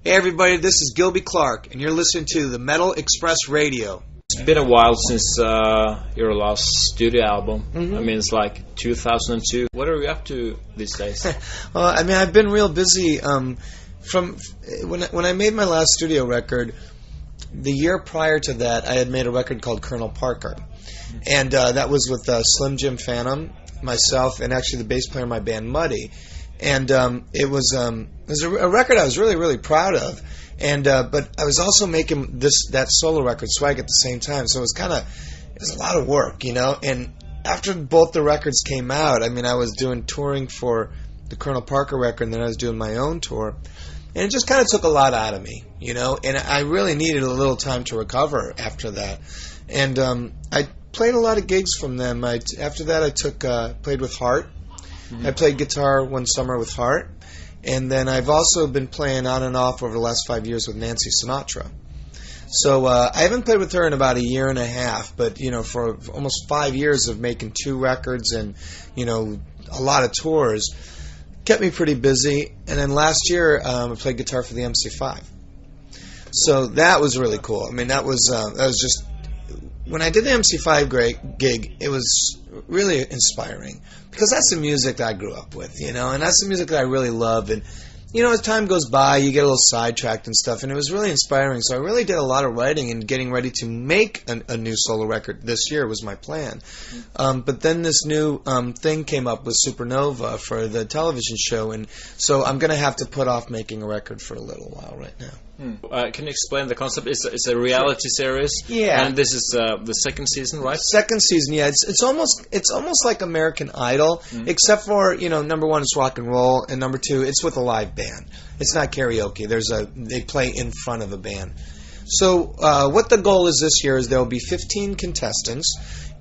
Hey everybody, this is Gilby Clarke, and you're listening to the Metal Express Radio. It's been a while since your last studio album. I mean, it's like 2002. What are you up to these days? Well, I mean, I've been real busy. From when I made my last studio record, the year prior to that, I had made a record called Colonel Parker, and that was with Slim Jim Phantom, myself, and actually the bass player in my band, Muddy. And it was a record I was really, really proud of. And but I was also making that solo record, Swag, at the same time. So it was a lot of work, you know. And after both the records came out, I mean, I was doing touring for the Colonel Parker record, and then I was doing my own tour. And it just kind of took a lot out of me, you know. And I really needed a little time to recover after that. And I played a lot of gigs from them. After that, I played with Heart. I played guitar one summer with Heart, and then I've also been playing on and off over the last 5 years with Nancy Sinatra. So I haven't played with her in about a year and a half, but you know, for almost 5 years of making 2 records and you know a lot of tours, kept me pretty busy. And then last year I played guitar for the MC5. So that was really cool. I mean, that was just when I did the MC5 gig, it was really inspiring because that's the music that I grew up with, you know, and that's the music that I really love. And you know, as time goes by, you get a little sidetracked and stuff, and it was really inspiring. So I really did a lot of writing and getting ready to make a new solo record this year was my plan. But then this new thing came up with Supernova for the television show, and so I'm going to have to put off making a record for a little while right now. Can you explain the concept? It's a reality series, yeah, and this is the second season, right? Second season, yeah. It's almost like American Idol, except for you know, number one, it's rock and roll, and number two, it's with a live band. It's not karaoke. They play in front of a band. So what the goal is this year is there will be 15 contestants,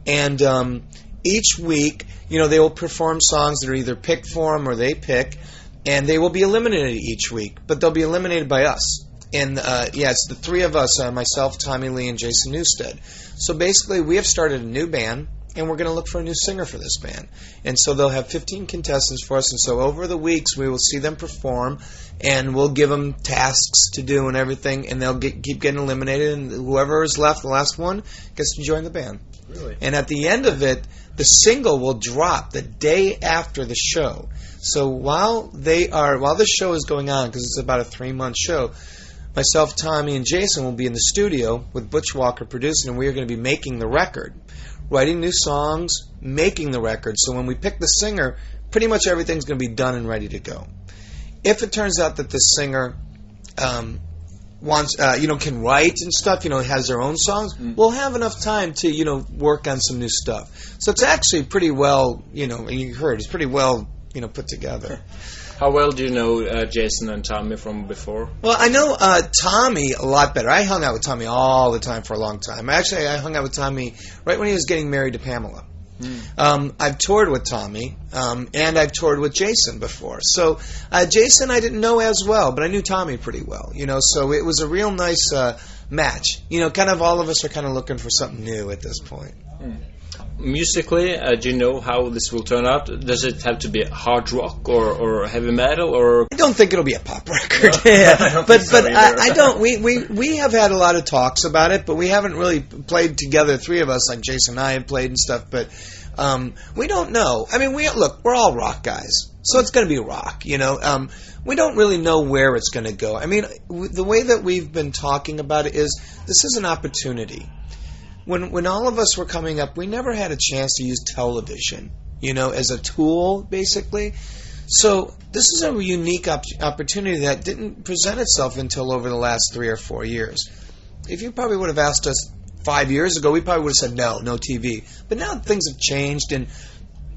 and each week, you know, they will perform songs that are either picked for them or they pick, and they will be eliminated each week, but they'll be eliminated by us. And it's the 3 of us, myself, Tommy Lee, and Jason Newsted. So basically, we have started a new band, and we're going to look for a new singer for this band. And so they'll have 15 contestants for us, and so over the weeks, we will see them perform, and we'll give them tasks to do and everything, and they'll keep getting eliminated, and whoever is left, the last one, gets to join the band. Really? And at the end of it, the single will drop the day after the show. So while the show is going on, because it's about a 3-month show, myself, Tommy, and Jason will be in the studio with Butch Walker producing, and we are going to be making the record, writing new songs, making the record. So when we pick the singer, pretty much everything's going to be done and ready to go. If it turns out that this singer can write and stuff, you know, has their own songs, we'll have enough time to, you know, work on some new stuff. So it's actually pretty well, you know, you heard, it's pretty well, you know, put together. How well do you know Jason and Tommy from before? Well, I know Tommy a lot better. I hung out with Tommy all the time for a long time. Actually, I hung out with Tommy right when he was getting married to Pamela. I've toured with Tommy, and I've toured with Jason before. So Jason I didn't know as well, but I knew Tommy pretty well. You know, so it was a real nice match. You know, kind of all of us are kind of looking for something new at this point. Musically, do you know how this will turn out? Does it have to be hard rock or heavy metal or? I don't think it'll be a pop record. No, I I don't. We have had a lot of talks about it, but we haven't really played together. 3 of us, like Jason and I, have played and stuff. But we don't know. I mean, we're all rock guys, so it's going to be rock. You know, we don't really know where it's going to go. I mean, the way that we've been talking about it is this is an opportunity. When all of us were coming up, we never had a chance to use television, you know, as a tool, basically. So this is a unique opportunity that didn't present itself until over the last 3 or 4 years. If you probably would have asked us 5 years ago, we probably would have said no TV. But now things have changed, and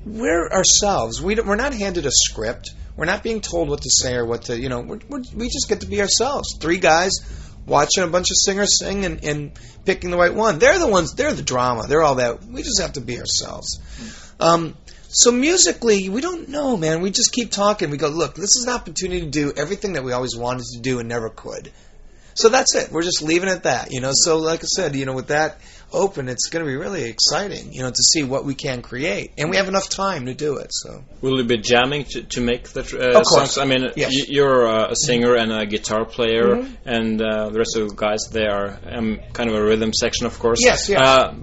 we're ourselves. We're not handed a script. We're not being told what to say or what to, you know, we just get to be ourselves. 3 guys watching a bunch of singers sing and picking the right one. They're the ones, they're the drama, they're all that. We just have to be ourselves. So musically, we don't know, man. We just keep talking. We go, look, this is an opportunity to do everything that we always wanted to do and never could. So that's it. We're just leaving it at that, you know. So like I said, you know, with that open, it's going to be really exciting, you know, to see what we can create, and we have enough time to do it. So will you be jamming to make the of course. songs? I mean, yes. You're a singer and a guitar player, Mm-hmm. and the rest of the guys, they are kind of a rhythm section, of course. Yes, yes.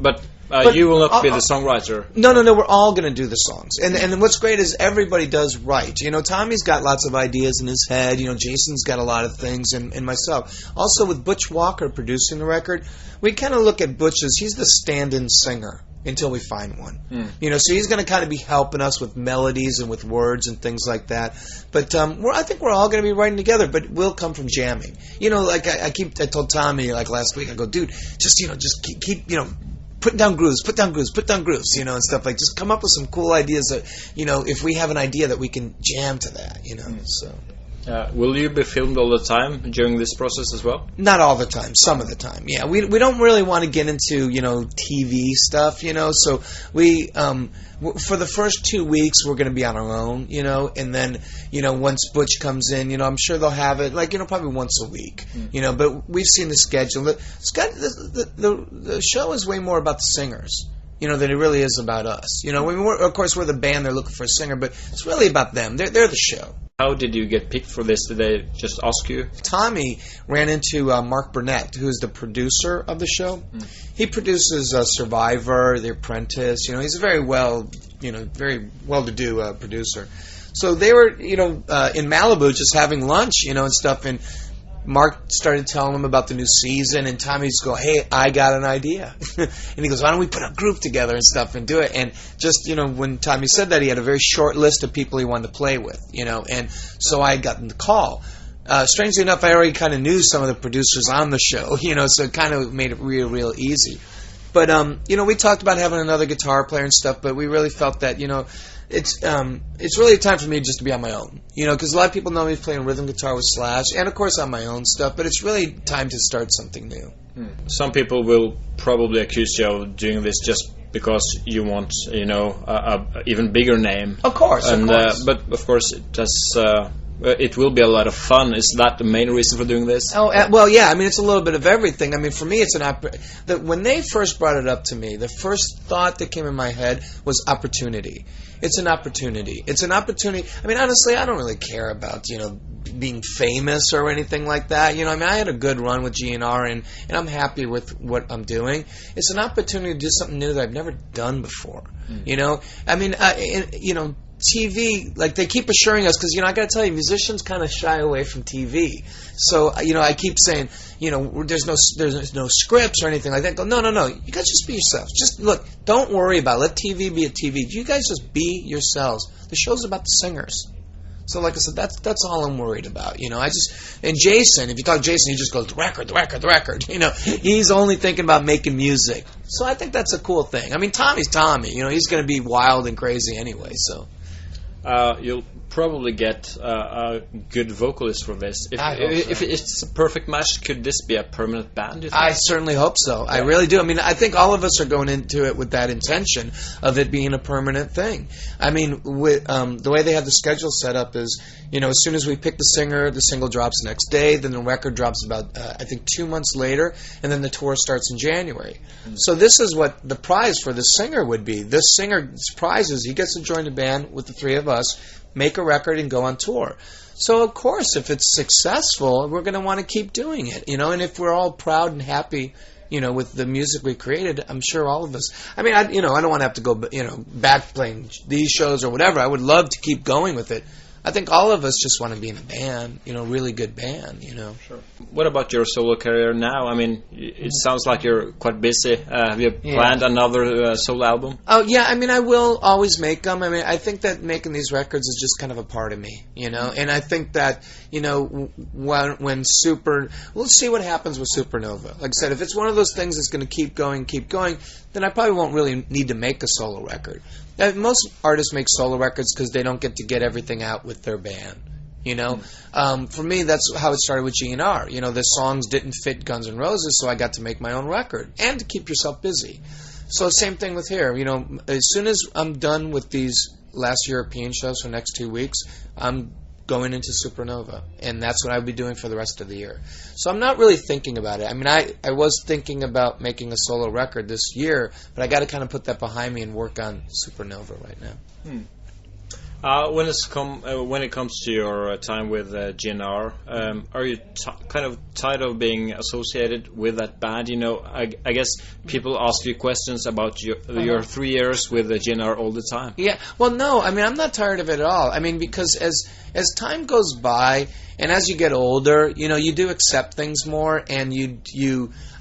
But you will not be the songwriter. No. We're all going to do the songs, and what's great is everybody does write. You know, Tommy's got lots of ideas in his head. You know, Jason's got a lot of things, and myself. Also, with Butch Walker producing the record, we kind of look at Butch as he's the stand-in singer until we find one. You know, so he's going to kind of be helping us with melodies and with words and things like that. But I think we're all going to be writing together, but we'll come from jamming. You know, like I told Tommy like last week, I go, dude, just keep putting down grooves, you know, and stuff like. Just come up with some cool ideas that, you know, if we have an idea that we can jam to that, you know. So. Will you be filmed all the time during this process as well? Not all the time, some of the time. Yeah, we don't really want to get into, you know, TV stuff, you know. So we for the first 2 weeks we're going to be on our own, you know, and then, you know, once Butch comes in, you know, I'm sure they'll have it like, you know, probably once a week, you know. But we've seen the schedule. The show is way more about the singers, you know, than it really is about us. You know, of course we're the band, they're looking for a singer, but it's really about them. They're the show. How did you get picked for this? Did they just ask you? Tommy ran into Mark Burnett, who's the producer of the show. He produces Survivor, The Apprentice. You know, he's a very well-to-do producer. So they were, you know, in Malibu just having lunch, you know, and stuff. And Mark started telling him about the new season, and Tommy's go, hey, I got an idea. And he goes, why don't we put a group together and stuff and do it? And just, you know, when Tommy said that, he had a very short list of people he wanted to play with, you know, and so I got the call. Strangely enough, I already kind of knew some of the producers on the show, you know, so it kind of made it real easy. But, you know, we talked about having another guitar player and stuff, but we really felt that, you know, it's really a time for me just to be on my own, you know, because a lot of people know me playing rhythm guitar with Slash, and of course on my own stuff, but it's really time to start something new. Some people will probably accuse you of doing this just because you want, you know, a even bigger name. Of course. But of course it will be a lot of fun. Is that the main reason for doing this? Oh, well, yeah. I mean, it's a little bit of everything. I mean, for me, it's when they first brought it up to me, the first thought that came in my head was opportunity. It's an opportunity. It's an opportunity. I mean, honestly, I don't really care about, you know, being famous or anything like that. You know, I mean, I had a good run with GNR, and I'm happy with what I'm doing. It's an opportunity to do something new that I've never done before. You know, I mean, you know, TV, like they keep assuring us, because, you know, I got to tell you, musicians kind of shy away from TV. So, you know, I keep saying, you know, there's no scripts or anything like that. Go, no. You guys just be yourselves. Just look, don't worry about it. Let TV be a TV. You guys just be yourselves. The show's about the singers. So, like I said, that's all I'm worried about. You know, and Jason, if you talk to Jason, he just goes, the record. You know, he's only thinking about making music. So I think that's a cool thing. I mean, Tommy's Tommy. You know, he's going to be wild and crazy anyway, so. You'll probably get a good vocalist for this. If it's a perfect match, could this be a permanent band, you think? I certainly hope so. Yeah. I really do. I mean, I think all of us are going into it with that intention of it being a permanent thing. I mean, with the way they have the schedule set up is, you know, as soon as we pick the singer, the single drops the next day, then the record drops about, I think, 2 months later, and then the tour starts in January. So this is what the prize for the singer would be. This singer's prize is he gets to join a band with the three of us, make a record, and go on tour. So, of course, if it's successful, we're going to want to keep doing it, you know, and if we're all proud and happy, you know, with the music we created, I'm sure all of us, I mean, I don't want to have to go, you know, back playing these shows or whatever. I would love to keep going with it. I think all of us just want to be in a band, you know, really good band, you know. Sure. What about your solo career now? I mean, it sounds like you're quite busy. Have you planned another solo album? Oh, yeah. I mean, I will always make them. I mean, I think that making these records is just kind of a part of me, you know. And I think that, you know, when we'll see what happens with Supernova. Like I said, if it's one of those things that's going to keep going, then I probably won't really need to make a solo record. Most artists make solo records because they don't get to get everything out with their band, you know. For me, that's how it started with GNR. You know, the songs didn't fit Guns N' Roses, so I got to make my own record and to keep yourself busy. So same thing with here. You know, as soon as I'm done with these last European shows for the next 2 weeks, I'm going into Supernova, and that's what I'll be doing for the rest of the year. So I'm not really thinking about it. I mean, I was thinking about making a solo record this year, but I got to kind of put that behind me and work on Supernova right now. When it comes to your time with GNR, are you kind of tired of being associated with that band? You know, I guess people ask you questions about your 3 years with GNR all the time. Yeah, well, no, I mean, I'm not tired of it at all. I mean, because as time goes by and as you get older, you know, you do accept things more, and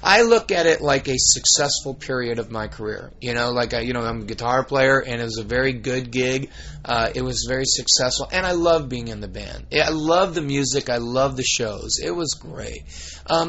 I look at it like a successful period of my career. You know, like I'm a guitar player, and it was a very good gig. It was very successful, and I love being in the band. I love the music. I love the shows. It was great.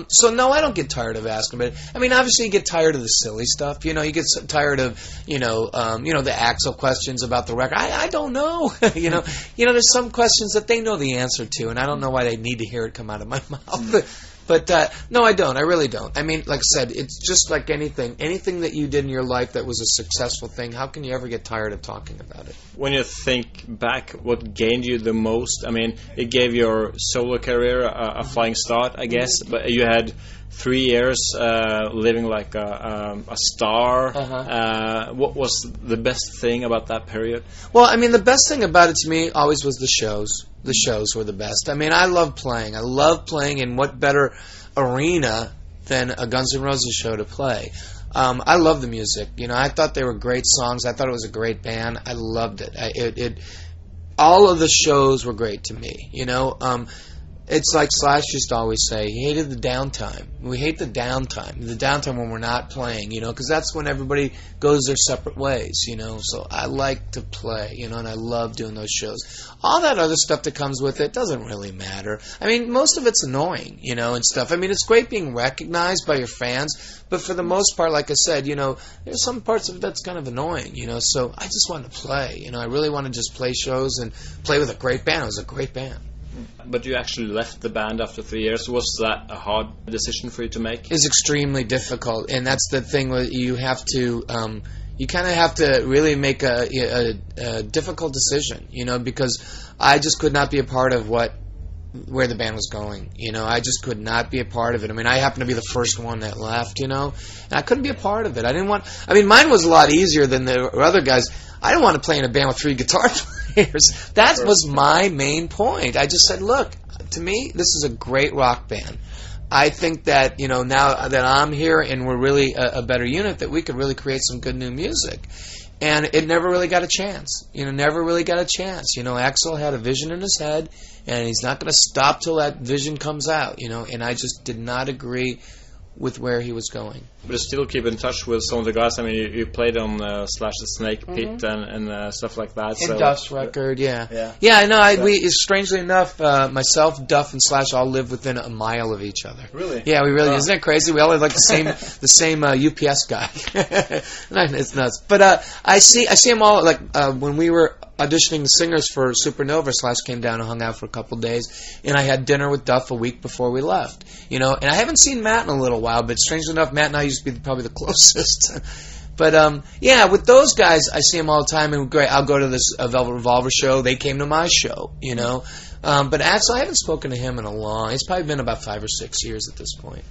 So no, I don't get tired of asking. But I mean, obviously, you get tired of the silly stuff. You know, you get tired of the Axl questions about the record. I don't know. you know, there's some questions that they know the answer to, and I don't know why they need to hear it come out of my mouth. But no, I don't. I really don't. I mean, like I said, it's just like anything. Anything that you did in your life that was a successful thing, how can you ever get tired of talking about it? When you think back, what gained you the most? I mean, it gave your solo career a flying start, I guess, but you had 3 years living like a star. What was the best thing about that period? Well, I mean, the best thing about it to me always was the shows. The shows were the best. I mean, I love playing. I love playing, and what better arena than a Guns N' Roses show to play? I love the music. You know, I thought they were great songs. I thought it was a great band. I loved it. All of the shows were great to me. You know, it's like Slash used to always say, he hated the downtime. We hate the downtime when we're not playing, you know, because that's when everybody goes their separate ways, you know. So I like to play, you know, and I love doing those shows. All that other stuff that comes with it doesn't really matter. I mean, most of it's annoying, you know, and stuff. I mean, it's great being recognized by your fans, but for the most part, like I said, you know, there's some parts of it that's kind of annoying, you know. So I just want to play, you know. I really want to just play shows and play with a great band. It was a great band. But you actually left the band after 3 years. Was that a hard decision for you to make? It's extremely difficult, and that's the thing where you have to, you kind of have to really make a difficult decision, you know, because I just could not be a part of where the band was going, you know. I just could not be a part of it. I mean, I happened to be the first one that left, you know, and I couldn't be a part of it. Mine was a lot easier than the other guys. I didn't want to play in a band with 3 guitar players. That was my main point. I just said, look, to me, this is a great rock band. I think that, you know, now that I'm here and we're really a better unit, that we could really create some good new music. And it never really got a chance. You know, never really got a chance. You know, Axl had a vision in his head, and he's not going to stop till that vision comes out, you know, and I just did not agree with where he was going. But you still keep in touch with some of the guys. I mean, you played on Slash the Snake Pit and stuff like that. And Duff's record, yeah. Yeah, no, we strangely enough, myself, Duff, and Slash all live within a mile of each other. Really? Yeah, we really. Isn't that crazy? We all have like the same UPS guy. It's nuts. But I see them all. Like when we were auditioning the singers for Supernova, Slash came down and hung out for a couple days, and I had dinner with Duff a week before we left. You know, and I haven't seen Matt in a little while, but strangely enough, Matt and I used to be probably the closest. But yeah, with those guys, I see them all the time, and great. I'll go to this Velvet Revolver show. They came to my show, you know. But actually, I haven't spoken to him in a long. It's probably been about 5 or 6 years at this point.